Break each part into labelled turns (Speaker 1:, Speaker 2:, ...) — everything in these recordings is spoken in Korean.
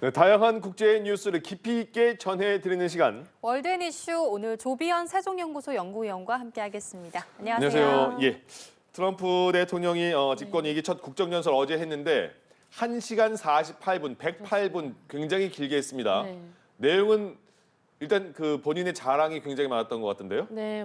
Speaker 1: 네, 다양한 국제 뉴스를 깊이 있게 전해드리는 시간.
Speaker 2: 월드앤 이슈 오늘 조비현 세종연구소 연구위원과 함께하겠습니다. 안녕하세요.
Speaker 1: 안녕하세요. 예, 트럼프 대통령이 집권 2기 첫 국정연설 어제 했는데 1시간 48분, 108분 굉장히 길게 했습니다.
Speaker 3: 네.
Speaker 1: 내용은 일단 그 본인의 자랑이 굉장히 많았던 것 같은데요.
Speaker 3: 네,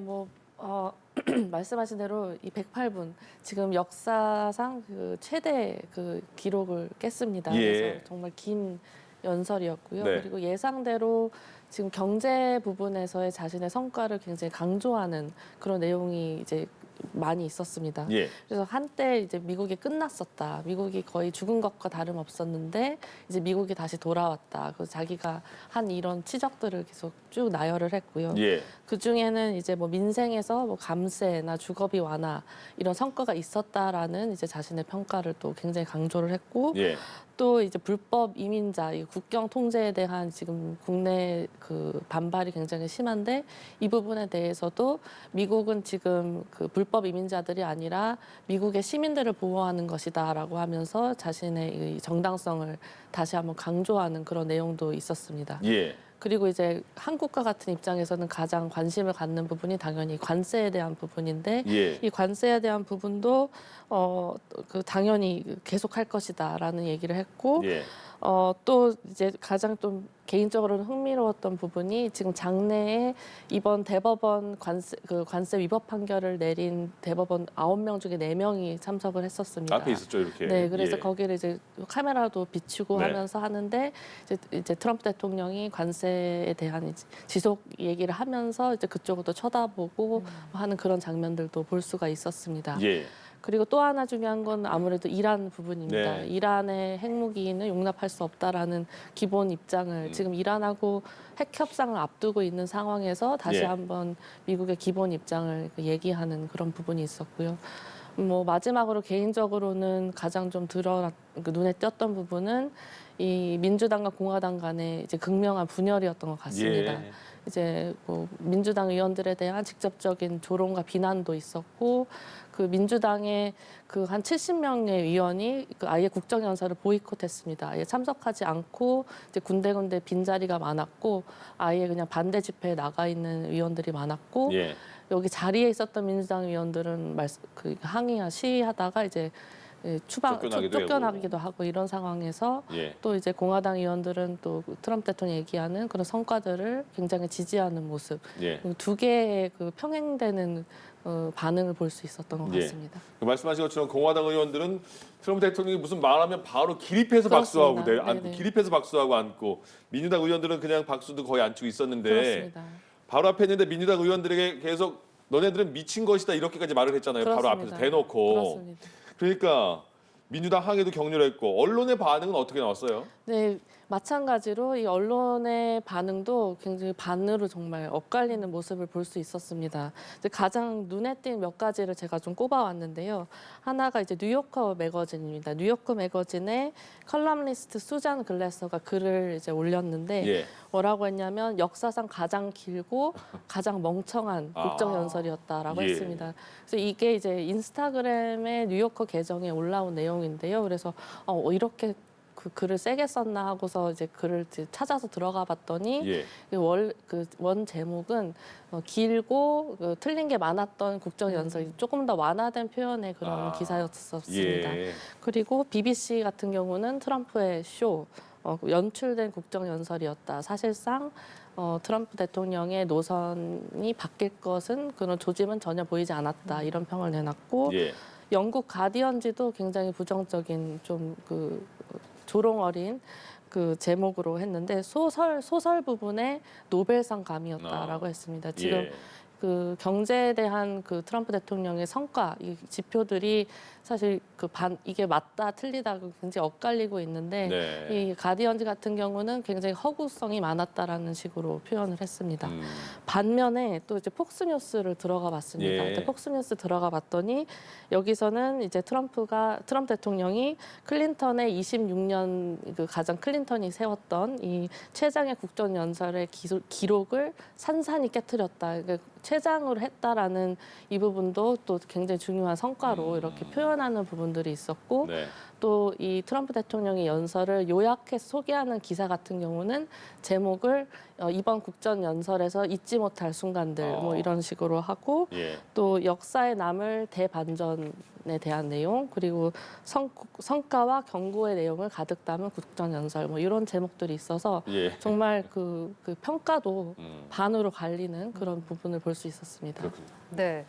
Speaker 3: 말씀하신 대로 이 108분 지금 역사상 그 최대 그 기록을 깼습니다.
Speaker 1: 예.
Speaker 3: 그래서 정말 긴 연설이었고요.
Speaker 1: 네.
Speaker 3: 그리고 예상대로 지금 경제 부분에서의 자신의 성과를 굉장히 강조하는 그런 내용이 이제 많이 있었습니다.
Speaker 1: 예.
Speaker 3: 그래서 한때 이제 미국이 끝났었다. 미국이 거의 죽은 것과 다름없었는데 이제 미국이 다시 돌아왔다. 그래서 자기가 한 이런 치적들을 계속 쭉 나열을 했고요.
Speaker 1: 예.
Speaker 3: 그 중에는 이제 뭐 민생에서 뭐 감세나 주거비 완화 이런 성과가 있었다라는 이제 자신의 평가를 또 굉장히 강조를 했고
Speaker 1: 예.
Speaker 3: 또 이제 불법 이민자, 이 국경 통제에 대한 지금 국내 그 반발이 굉장히 심한데 이 부분에 대해서도 미국은 지금 그 불법 이민자들이 아니라 미국의 시민들을 보호하는 것이다라고 하면서 자신의 이 정당성을 다시 한번 강조하는 그런 내용도 있었습니다.
Speaker 1: 예.
Speaker 3: 그리고 이제 한국과 같은 입장에서는 가장 관심을 갖는 부분이 당연히 관세에 대한 부분인데
Speaker 1: 예.
Speaker 3: 이 관세에 대한 부분도 당연히 계속할 것이다라는 얘기를 했고
Speaker 1: 예.
Speaker 3: 또 이제 가장 좀 개인적으로는 흥미로웠던 부분이 지금 장내에 이번 대법원 관세 위법 판결을 내린 대법원 9명 중에 4명이 참석을 했었습니다.
Speaker 1: 앞에 있었죠, 이렇게.
Speaker 3: 네, 그래서
Speaker 1: 예.
Speaker 3: 거기를 이제 카메라도 비추고
Speaker 1: 네.
Speaker 3: 하면서 하는데 이제 트럼프 대통령이 관세에 대한 지속 얘기를 하면서 이제 그쪽으로 쳐다보고 하는 그런 장면들도 볼 수가 있었습니다.
Speaker 1: 예.
Speaker 3: 그리고 또 하나 중요한 건 아무래도 이란 부분입니다.
Speaker 1: 네.
Speaker 3: 이란의 핵무기는 용납할 수 없다라는 기본 입장을 지금 이란하고 핵 협상을 앞두고 있는 상황에서 다시
Speaker 1: 예.
Speaker 3: 한번 미국의 기본 입장을 얘기하는 그런 부분이 있었고요. 뭐 마지막으로 개인적으로는 가장 좀 눈에 띄었던 부분은 이 민주당과 공화당 간의 이제 극명한 분열이었던 것 같습니다.
Speaker 1: 예.
Speaker 3: 이제 뭐 민주당 의원들에 대한 직접적인 조롱과 비난도 있었고 그 민주당의 그 한 70명의 의원이 그 아예 국정연설을 보이콧했습니다. 아예 참석하지 않고 이제 군데군데 빈자리가 많았고 아예 그냥 반대 집회에 나가 있는 의원들이 많았고
Speaker 1: 예.
Speaker 3: 여기 자리에 있었던 민주당 의원들은 시위하다가 이제 쫓겨나기도 하고 이런 상황에서
Speaker 1: 예.
Speaker 3: 또 이제 공화당 의원들은 또 트럼프 대통령이 얘기하는 그런 성과들을 굉장히 지지하는 모습
Speaker 1: 예.
Speaker 3: 두 개의 그 평행되는 반응을 볼 수 있었던 것
Speaker 1: 예.
Speaker 3: 같습니다.
Speaker 1: 그 말씀하신 것처럼 공화당 의원들은 트럼프 대통령이 무슨 말하면 바로 기립해서
Speaker 3: 그렇습니다.
Speaker 1: 박수하고 앉고
Speaker 3: 네네.
Speaker 1: 기립해서 박수하고 앉고 민주당 의원들은 그냥 박수도 거의 안 치고 있었는데
Speaker 3: 그렇습니다.
Speaker 1: 바로 앞에 있는데 민주당 의원들에게 계속 너네들은 미친 것이다 이렇게까지 말을 했잖아요. 바로
Speaker 3: 그렇습니다.
Speaker 1: 앞에서 대놓고.
Speaker 3: 그렇습니다.
Speaker 1: 그러니까 민주당 항의도 격렬했고 언론의 반응은 어떻게 나왔어요?
Speaker 3: 네, 마찬가지로 이 언론의 반응도 굉장히 반으로 정말 엇갈리는 모습을 볼 수 있었습니다. 이제 가장 눈에 띈 몇 가지를 제가 좀 꼽아왔는데요. 하나가 이제 뉴요커 매거진입니다. 뉴요커 매거진의 컬럼니스트 수잔 글래서가 글을 이제 올렸는데
Speaker 1: 예.
Speaker 3: 뭐라고 했냐면 역사상 가장 길고 가장 멍청한 국정연설이었다라고
Speaker 1: 예.
Speaker 3: 했습니다. 그래서 이게 이제 인스타그램의 뉴요커 계정에 올라온 내용인데요. 그래서 이렇게 그 글을 세게 썼나 하고서 이제 글을 찾아서 들어가 봤더니
Speaker 1: 예.
Speaker 3: 원 제목은 길고 틀린 게 많았던 국정연설이 조금 더 완화된 표현의 그런 기사였었습니다.
Speaker 1: 예.
Speaker 3: 그리고 BBC 같은 경우는 트럼프의 연출된 국정연설이었다. 사실상 트럼프 대통령의 노선이 바뀔 것은 그런 조짐은 전혀 보이지 않았다. 이런 평을 내놨고
Speaker 1: 예.
Speaker 3: 영국 가디언지도 굉장히 부정적인 좀 조롱 어린 그 제목으로 했는데 소설 부분에 노벨상 감이었다라고 했습니다. 지금
Speaker 1: 예.
Speaker 3: 그 경제에 대한 그 트럼프 대통령의 성과, 이 지표들이 사실 이게 맞다 틀리다 굉장히 엇갈리고 있는데
Speaker 1: 네.
Speaker 3: 이 가디언즈 같은 경우는 굉장히 허구성이 많았다라는 식으로 표현을 했습니다. 반면에 또 이제 폭스뉴스를 들어가 봤습니다.
Speaker 1: 예.
Speaker 3: 근데 폭스뉴스 들어가 봤더니 여기서는 이제 트럼프 대통령이 클린턴의 26년 가장 클린턴이 세웠던 이 최장의 국정연설의 기록을 산산히 깨트렸다. 그러니까 최장으로 했다라는 이 부분도 또 굉장히 중요한 성과로 이렇게 표현하는 부분들이 있었고
Speaker 1: 네.
Speaker 3: 또 이 트럼프 대통령의 연설을 요약해서 소개하는 기사 같은 경우는 제목을 이번 국전 연설에서 잊지 못할 순간들 뭐 이런 식으로 하고
Speaker 1: 예.
Speaker 3: 또 역사에 남을 대반전에 대한 내용 그리고 성과와 경고의 내용을 가득 담은 국전 연설 뭐 이런 제목들이 있어서
Speaker 1: 예.
Speaker 3: 정말 그 평가도
Speaker 1: 음.
Speaker 3: 반으로 갈리는 그런 부분을 볼 수 있었습니다.
Speaker 1: 그렇군요.
Speaker 2: 네.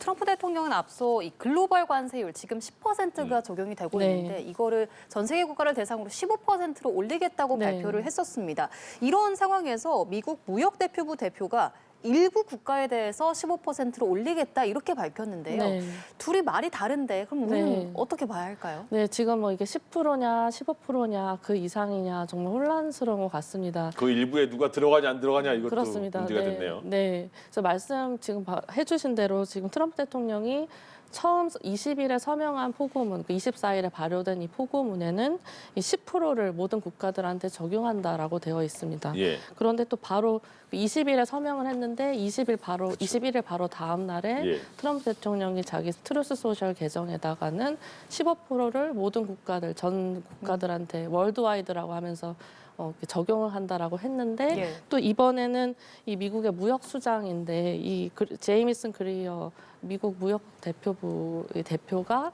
Speaker 2: 트럼프 대통령은 앞서 이 글로벌 관세율 지금 10%가 적용이 되고
Speaker 3: 네.
Speaker 2: 있는데 이거를 전 세계 국가를 대상으로 15%로 올리겠다고
Speaker 3: 네.
Speaker 2: 발표를 했었습니다. 이런 상황에서 미국 무역대표부 대표가 일부 국가에 대해서 15%로 올리겠다 이렇게 밝혔는데요.
Speaker 3: 네.
Speaker 2: 둘이 말이 다른데 그럼 우리는
Speaker 3: 네.
Speaker 2: 어떻게 봐야 할까요?
Speaker 3: 네, 지금 뭐 이게 10%냐 15%냐 그 이상이냐 정말 혼란스러운 것 같습니다.
Speaker 1: 그 일부에 누가 들어가냐 안 들어가냐 이것도
Speaker 3: 그렇습니다.
Speaker 1: 문제가
Speaker 3: 네,
Speaker 1: 됐네요.
Speaker 3: 네. 그래서 말씀 지금 해주신 대로 지금 트럼프 대통령이 처음 20일에 서명한 포고문, 24일에 발효된 이 포고문에는 이 10%를 모든 국가들한테 적용한다라고 되어 있습니다.
Speaker 1: 예.
Speaker 3: 그런데 또 바로 20일에 서명을 했는데 21일 바로 다음 날에
Speaker 1: 예.
Speaker 3: 트럼프 대통령이 자기 트루스 소셜 계정에다가는 15%를 모든 국가들 전 국가들한테 월드와이드라고 하면서 이렇게 적용을 한다라고 했는데
Speaker 2: 예.
Speaker 3: 또 이번에는 이 미국의 무역 수장인데 이 제이미슨 그리어 미국 무역 대표부의 대표가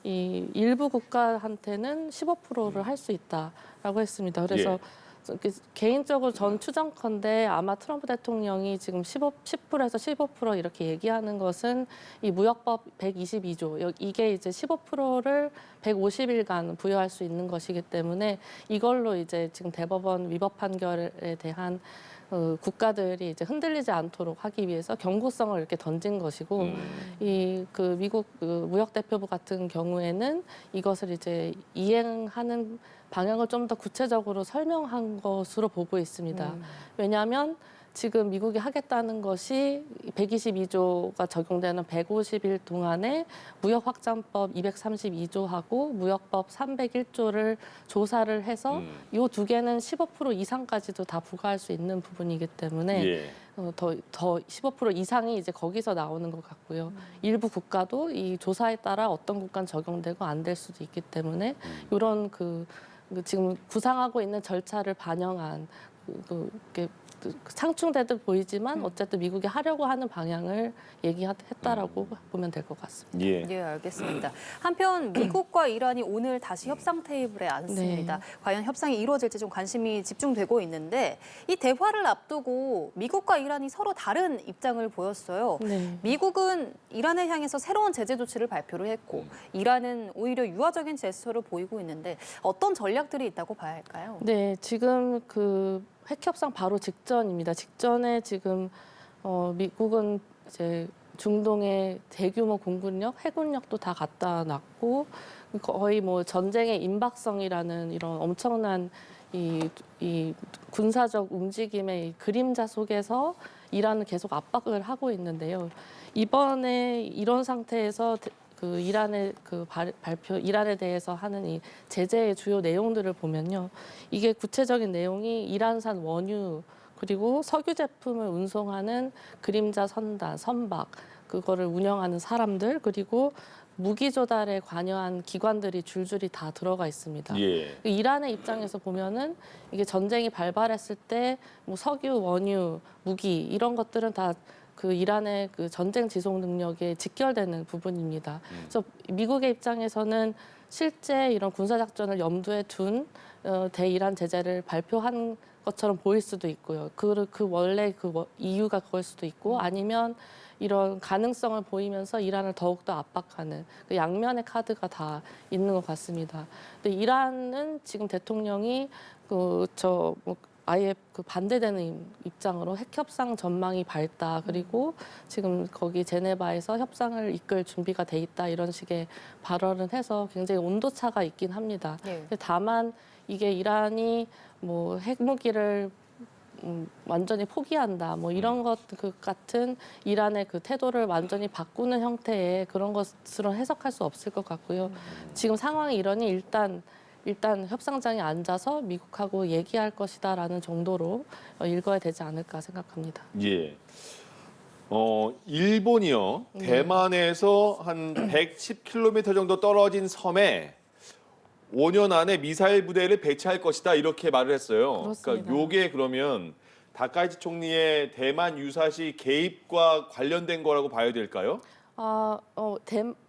Speaker 3: 이 일부 국가한테는 15%를 할 수 있다라고 했습니다. 그래서 개인적으로 전 추정컨대 아마 트럼프 대통령이 지금 10%에서 15% 이렇게 얘기하는 것은 이 무역법 122조 이게 이제 15%를 150일간 부여할 수 있는 것이기 때문에 이걸로 이제 지금 대법원 위법 판결에 대한 국가들이 이제 흔들리지 않도록 하기 위해서 경고성을 이렇게 던진 것이고 이 그 미국 그 무역 대표부 같은 경우에는 이것을 이제 이행하는 방향을 좀 더 구체적으로 설명한 것으로 보고 있습니다. 왜냐하면 지금 미국이 하겠다는 것이 122조가 적용되는 150일 동안에 무역확장법 232조하고 무역법 301조를 조사를 해서 이 두 개는 15% 이상까지도 다 부과할 수 있는 부분이기 때문에
Speaker 1: 예.
Speaker 3: 더 15% 이상이 이제 거기서 나오는 것 같고요. 일부 국가도 이 조사에 따라 어떤 국가는 적용되고 안 될 수도 있기 때문에 이런 지금 구상하고 있는 절차를 반영한 이렇게 상충되듯 보이지만 어쨌든 미국이 하려고 하는 방향을 얘기했다라고 보면 될 것 같습니다.
Speaker 1: 예.
Speaker 2: 예, 알겠습니다. 한편 미국과 이란이 오늘 다시 협상 테이블에 앉습니다.
Speaker 3: 네.
Speaker 2: 과연 협상이 이루어질지 좀 관심이 집중되고 있는데 이 대화를 앞두고 미국과 이란이 서로 다른 입장을 보였어요.
Speaker 3: 네.
Speaker 2: 미국은 이란을 향해서 새로운 제재 조치를 발표를 했고 이란은 오히려 유화적인 제스처를 보이고 있는데 어떤 전략들이 있다고 봐야 할까요?
Speaker 3: 네, 지금 핵협상 바로 직전입니다. 직전에 지금 미국은 이제 중동의 대규모 공군력, 해군력도 다 갖다 놨고 거의 뭐 전쟁의 임박성이라는 이런 엄청난 이 군사적 움직임의 그림자 속에서 이란은 계속 압박을 하고 있는데요. 이번에 이런 상태에서 이란의 이란에 대해서 하는 이 제재의 주요 내용들을 보면요. 이게 구체적인 내용이 이란산 원유 그리고 석유 제품을 운송하는 그림자 선단, 선박, 그거를 운영하는 사람들 그리고 무기 조달에 관여한 기관들이 줄줄이 다 들어가 있습니다.
Speaker 1: 예.
Speaker 3: 이란의 입장에서 보면은 이게 전쟁이 발발했을 때 뭐 석유, 원유, 무기 이런 것들은 다 이란의 전쟁 지속 능력에 직결되는 부분입니다. 그래서 미국의 입장에서는 실제 이런 군사 작전을 염두에 둔 대이란 제재를 발표한 것처럼 보일 수도 있고요. 원래 이유가 그걸 수도 있고 아니면 이런 가능성을 보이면서 이란을 더욱더 압박하는 양면의 카드가 다 있는 것 같습니다. 근데 이란은 지금 대통령이 아예 반대되는 입장으로 핵협상 전망이 밝다. 그리고 지금 거기 제네바에서 협상을 이끌 준비가 돼 있다. 이런 식의 발언을 해서 굉장히 온도차가 있긴 합니다.
Speaker 2: 네.
Speaker 3: 다만 이게 이란이 뭐 핵무기를 완전히 포기한다. 뭐 이런 것 같은 이란의 태도를 완전히 바꾸는 형태의 그런 것으로 해석할 수 없을 것 같고요. 지금 상황이 이러니 일단 협상장에 앉아서 미국하고 얘기할 것이다라는 정도로 읽어야 되지 않을까 생각합니다.
Speaker 1: 예. 일본이요.
Speaker 3: 네.
Speaker 1: 대만에서 한 110km 정도 떨어진 섬에 5년 안에 미사일 부대를 배치할 것이다 이렇게 말을 했어요.
Speaker 3: 그렇습니다.
Speaker 1: 그러니까 요게 그러면 다카이치 총리의 대만 유사시 개입과 관련된 거라고 봐야 될까요?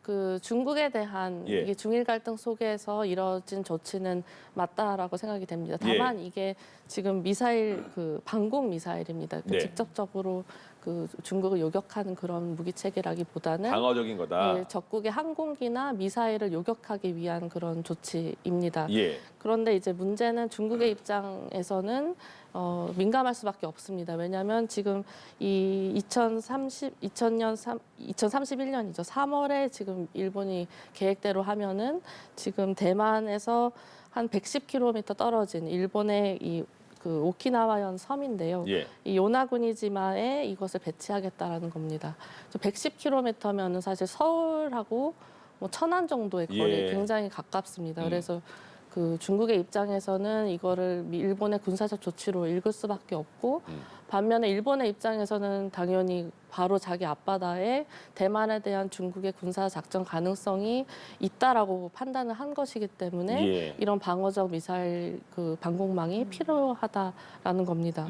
Speaker 3: 그 중국에 대한
Speaker 1: 예.
Speaker 3: 이게 중일 갈등 속에서 이뤄진 조치는 맞다라고 생각이 됩니다. 다만 이게 지금 미사일 그 방공 미사일입니다. 그
Speaker 1: 네.
Speaker 3: 직접적으로 그 중국을 요격하는 그런 무기 체계라기보다는
Speaker 1: 방어적인 거다.
Speaker 3: 예, 적국의 항공기나 미사일을 요격하기 위한 그런 조치입니다.
Speaker 1: 예.
Speaker 3: 그런데 이제 문제는 중국의 입장에서는 민감할 수밖에 없습니다. 왜냐하면 지금 이 2031년이죠. 3월에 지금 일본이 계획대로 하면은 지금 대만에서 한 110km 떨어진 일본의 그 오키나와현 섬인데요.
Speaker 1: 예.
Speaker 3: 이 요나구니지마에 이것을 배치하겠다라는 겁니다. 110km면은 사실 서울하고 뭐 천안 정도의 거리에
Speaker 1: 예.
Speaker 3: 굉장히 가깝습니다. 그래서 그 중국의 입장에서는 이거를 일본의 군사적 조치로 읽을 수밖에 없고 반면에 일본의 입장에서는 당연히 바로 자기 앞바다에 대만에 대한 중국의 군사 작전 가능성이 있다라고 판단을 한 것이기 때문에
Speaker 1: 예.
Speaker 3: 이런 방어적 미사일 그 방공망이 필요하다라는 겁니다.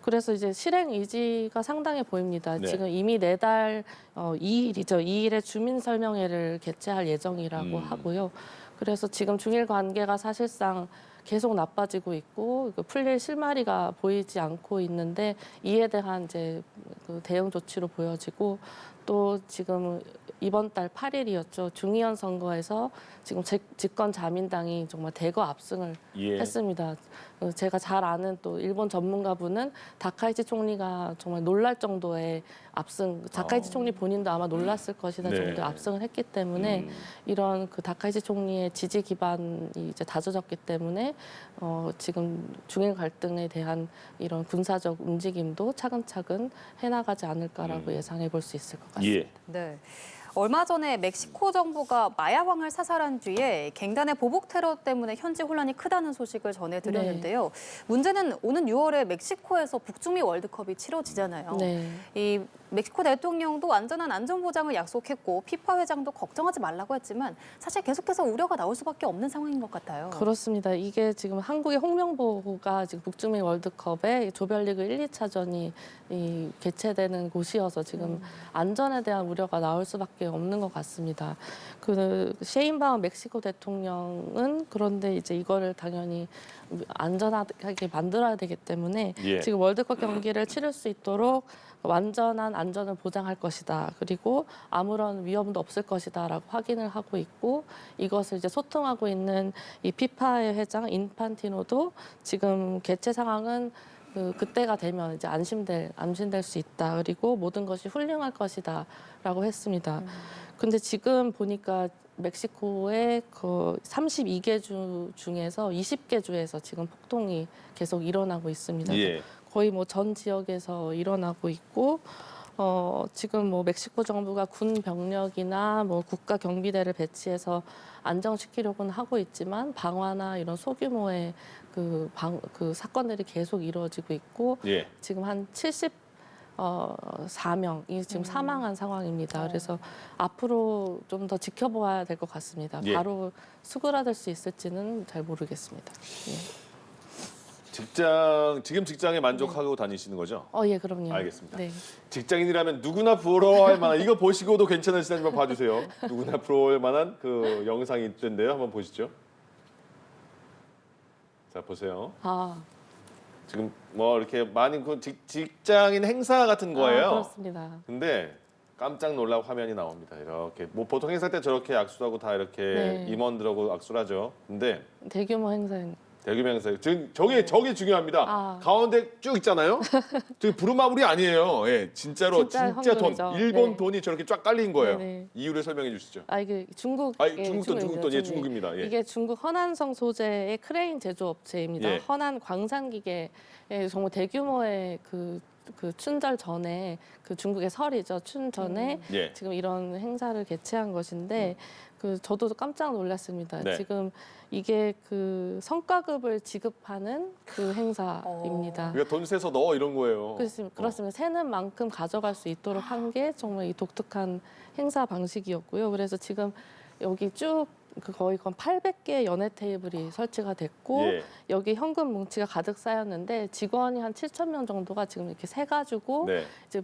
Speaker 3: 그래서 이제 실행 의지가 상당해 보입니다.
Speaker 1: 네.
Speaker 3: 지금 이미 내달 2일이죠. 2일에 주민 설명회를 개최할 예정이라고 하고요. 그래서 지금 중일 관계가 사실상 계속 나빠지고 있고 풀릴 실마리가 보이지 않고 있는데 이에 대한 이제 그 대응 조치로 보여지고 또 지금 이번 달 8일이었죠. 중의원 선거에서 지금 집권 자민당이 정말 대거 압승을
Speaker 1: 예.
Speaker 3: 했습니다. 제가 잘 아는 또 일본 전문가분은 다카이치 총리가 정말 놀랄 정도의 압승, 다카이치 총리 본인도 아마 놀랐을 것이다
Speaker 1: 네.
Speaker 3: 정도의 압승을 했기 때문에 이런 그 다카이치 총리의 지지 기반이 이제 다져졌기 때문에 지금 중일 갈등에 대한 이런 군사적 움직임도 차근차근 해나가지 않을까라고 예상해 볼 수 있을 것 같습니다.
Speaker 1: 예.
Speaker 2: 네. 얼마 전에 멕시코 정부가 마야왕을 사살한 뒤에 갱단의 보복 테러 때문에 현지 혼란이 크다는 소식을 전해드렸는데요. 문제는 오는 6월에 멕시코에서 북중미 월드컵이 치러지잖아요.
Speaker 3: 네.
Speaker 2: 이 멕시코 대통령도 안전한 안전 보장을 약속했고 피파 회장도 걱정하지 말라고 했지만 사실 계속해서 우려가 나올 수밖에 없는 상황인 것 같아요.
Speaker 3: 그렇습니다. 이게 지금 한국의 홍명보가 지금 북중미 월드컵에 조별리그 1, 2차전이 개최되는 곳이어서 지금 안전에 대한 우려가 나올 수밖에 없는 것 같습니다. 그 셰인바움 멕시코 대통령은 그런데 이제 이거를 당연히 안전하게 만들어야 되기 때문에
Speaker 1: 예.
Speaker 3: 지금 월드컵 경기를 치를 수 있도록 완전한 안전을 보장할 것이다. 그리고 아무런 위험도 없을 것이다라고 확인을 하고 있고 이것을 이제 소통하고 있는 이 피파의 회장 인판티노도 지금 개최 상황은 그때가 되면 이제 안심될 수 있다. 그리고 모든 것이 훌륭할 것이다라고 했습니다. 근데 지금 보니까 멕시코의 그 32개 주 중에서 20개 주에서 지금 폭동이 계속 일어나고 있습니다.
Speaker 1: 예.
Speaker 3: 거의 뭐 전 지역에서 일어나고 있고 지금 뭐 멕시코 정부가 군 병력이나 뭐 국가 경비대를 배치해서 안정시키려고는 하고 있지만 방화나 이런 소규모의 그 사건들이 계속 이루어지고 있고
Speaker 1: 예.
Speaker 3: 지금 한 74명이 지금 사망한 상황입니다. 그래서 앞으로 좀 더 지켜봐야 될 것 같습니다.
Speaker 1: 예.
Speaker 3: 바로 수그라들 수 있을지는 잘 모르겠습니다. 예.
Speaker 1: 지금 직장에 만족하고 다니시는 거죠?
Speaker 3: 예, 그럼요.
Speaker 1: 알겠습니다.
Speaker 3: 네.
Speaker 1: 직장인이라면 누구나 부러워할 만한 이거 보시고도 괜찮으시다면 봐주세요. 누구나 부러워할 만한 그 영상이 있던데요. 한번 보시죠. 자 보세요. 지금 뭐 이렇게 많이 그 직장인 행사 같은 거예요.
Speaker 3: 그렇습니다.
Speaker 1: 근데 깜짝 놀랄 화면이 나옵니다. 이렇게 뭐 보통 행사 때 저렇게 악수도 하고 다 이렇게
Speaker 3: 네.
Speaker 1: 임원들하고 악수를 하죠. 근데
Speaker 3: 대규모 행사인.
Speaker 1: 대규모 행사 지금 저게 중요합니다. 가운데 쭉 있잖아요. 저기 부루마블이 아니에요. 예, 진짜로
Speaker 3: 진짜
Speaker 1: 진짜 돈
Speaker 3: 현금이죠.
Speaker 1: 일본
Speaker 3: 네.
Speaker 1: 돈이 저렇게 쫙 깔린 거예요.
Speaker 3: 네네.
Speaker 1: 이유를 설명해 주시죠.
Speaker 3: 이게 중국
Speaker 1: 중국 돈, 예, 중국입니다. 예.
Speaker 3: 이게 중국 허난성 소재의 크레인 제조업체입니다.
Speaker 1: 예.
Speaker 3: 허난 광산기계 정말 대규모의 그 춘절 전에 그 중국의 설이죠. 춘 전에
Speaker 1: 예.
Speaker 3: 지금 이런 행사를 개최한 것인데 저도 깜짝 놀랐습니다.
Speaker 1: 네.
Speaker 3: 지금 이게 그 성과급을 지급하는 그 행사입니다.
Speaker 1: 우리가 돈 세서 넣어 이런 거예요.
Speaker 3: 그렇습니다. 세는 만큼 가져갈 수 있도록 한 게 정말 이 독특한 행사 방식이었고요. 그래서 지금 여기 쭉 그 거의 800개의 연회 테이블이 설치가 됐고
Speaker 1: 예.
Speaker 3: 여기 현금 뭉치가 가득 쌓였는데 직원이 한 7천 명 정도가 지금 이렇게 세 가지고
Speaker 1: 네.
Speaker 3: 이제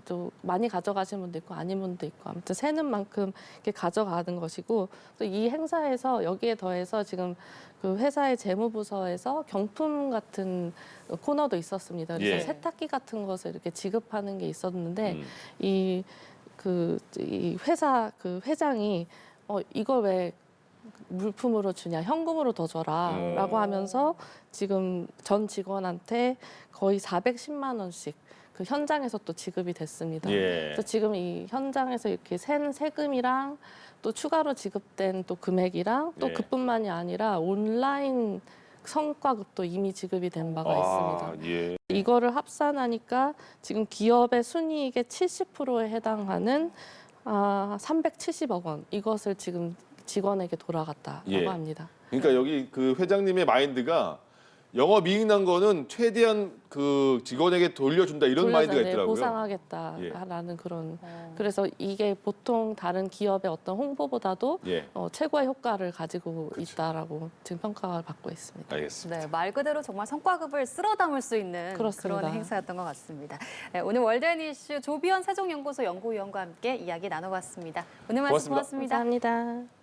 Speaker 3: 또 많이 가져가시는 분도 있고 아닌 분도 있고 아무튼 세는 만큼 이렇게 가져가는 것이고 또 이 행사에서 여기에 더해서 지금 그 회사의 재무부서에서 경품 같은 코너도 있었습니다. 그래서
Speaker 1: 예.
Speaker 3: 세탁기 같은 것을 이렇게 지급하는 게 있었는데
Speaker 1: 음.
Speaker 3: 이 회사 그 회장이 이걸 왜 물품으로 주냐 현금으로 더 줘라라고 하면서 지금 전 직원한테 거의 410만 원씩 그 현장에서 또 지급이 됐습니다.
Speaker 1: 예.
Speaker 3: 그래서 지금 이 현장에서 이렇게 센 세금이랑 또 추가로 지급된 또 금액이랑 또
Speaker 1: 예.
Speaker 3: 그뿐만이 아니라 온라인 성과급도 이미 지급이 된 바가 있습니다.
Speaker 1: 예.
Speaker 3: 이거를 합산하니까 지금 기업의 순이익의 70%에 해당하는 370억 원 이것을 지금 직원에게 돌아갔다라고
Speaker 1: 예.
Speaker 3: 합니다.
Speaker 1: 그러니까 여기 그 회장님의 마인드가 영업이익 난 거는 최대한 그 직원에게 돌려준다 이런 마인드가 있더라고요.
Speaker 3: 보상하겠다라는 그런 그래서 이게 보통 다른 기업의 어떤 홍보보다도
Speaker 1: 예.
Speaker 3: 최고의 효과를 가지고 있다라고 지금 평가를 받고 있습니다.
Speaker 1: 알겠습니다.
Speaker 2: 네, 말 그대로 정말 성과급을 쓸어 담을 수 있는
Speaker 3: 그렇습니다.
Speaker 2: 그런 행사였던 것 같습니다. 네, 오늘 월드엔 이슈 조비현 세종연구소 연구위원과 함께 이야기 나눠봤습니다. 오늘 말씀
Speaker 1: 고맙습니다.
Speaker 2: 고맙습니다.
Speaker 3: 감사합니다.